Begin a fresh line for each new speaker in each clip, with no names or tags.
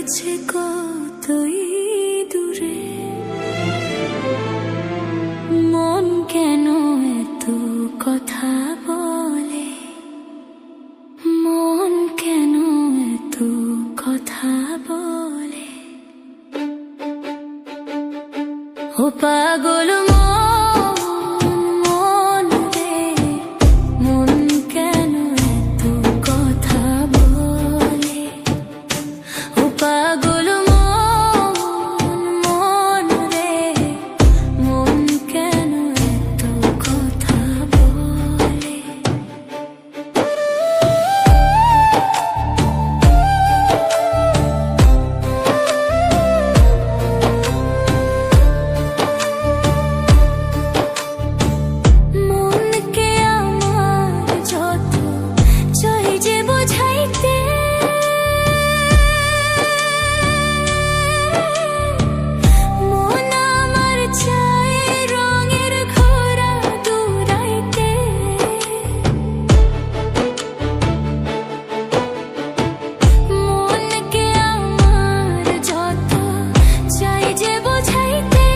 রয়েছে কতই দূরে, মন কেন এত কথা বলে, মন কেন এত কথা বলে। ও পাগল মন রে, মন কেন এত কথা বলে। ও পাগল মন রে, মন কেন এত কথা বলে। মনকে আমার যত চাই যে বোঝাইতে, মন আমার চাই রঙের ঘোড়া দৌড়াইতে। মনকে আমার যত চাই যে বোঝাইতে,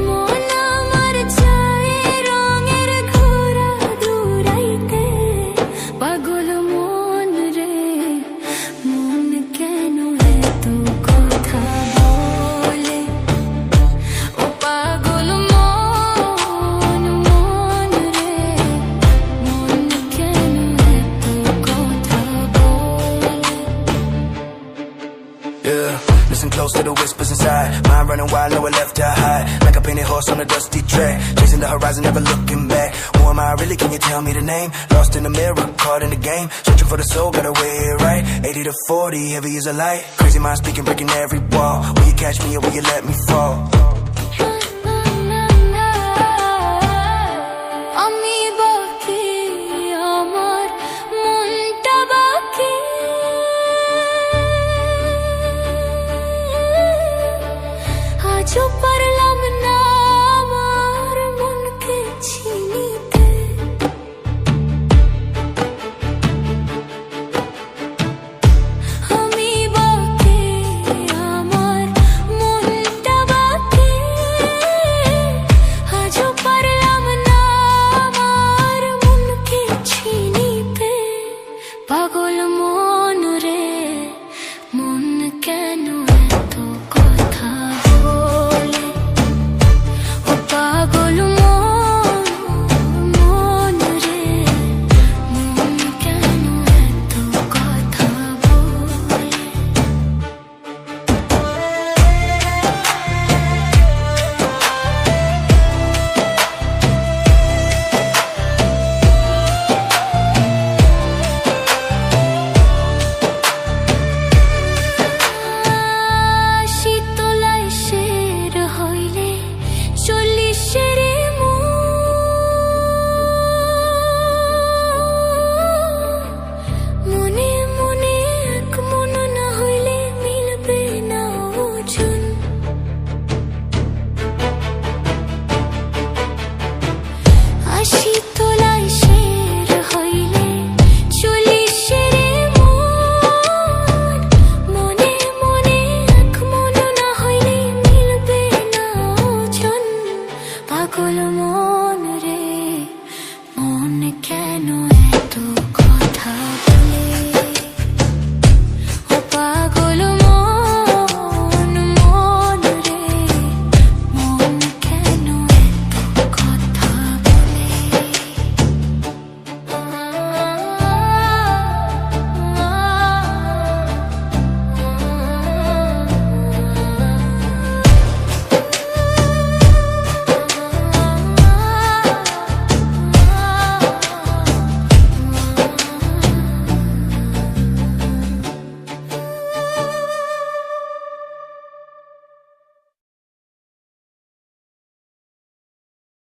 মন আমার চাই রঙের ঘোড়া দৌড়াইতে। পাগল মন রে, মন কেন এত কথা বলে। ও পাগল মন রে, মন কেন এত কথা বলে।
Yeah, listen close to the whispers inside. Mind running wild, nowhere left to hide. Like a painted horse on a dusty track, chasing the horizon, never looking back. Who am I really? Can you tell me the name? Lost in the mirror, caught in the game. Searching for the soul, gotta weigh it right. 80 to 40, heavy as a light. Crazy mind speaking, breaking every wall. Will you catch me or will you let me fall?
আমি বাকি, আমার মনটা বাকি, আজও পারলাম না আমার মনকে চিনিতে। আমি বাকি, আমার মনটা বাকি, আজও পারলাম না আমার মনকে চিনিতে। পাগল মন রে, মন কেন এত কথা বলে। ও পাগল মন রে, মন কেন এত কথা বলে। শীতলায় শের হইলে চল্লিশের মনে মনে এক মন না হইলে মিলবে না ওজন। শীতলায় শের হইলে চল্লিশের মনে মনে এক মন না হইলে মিলবে না ওজন। পাগল মন রে।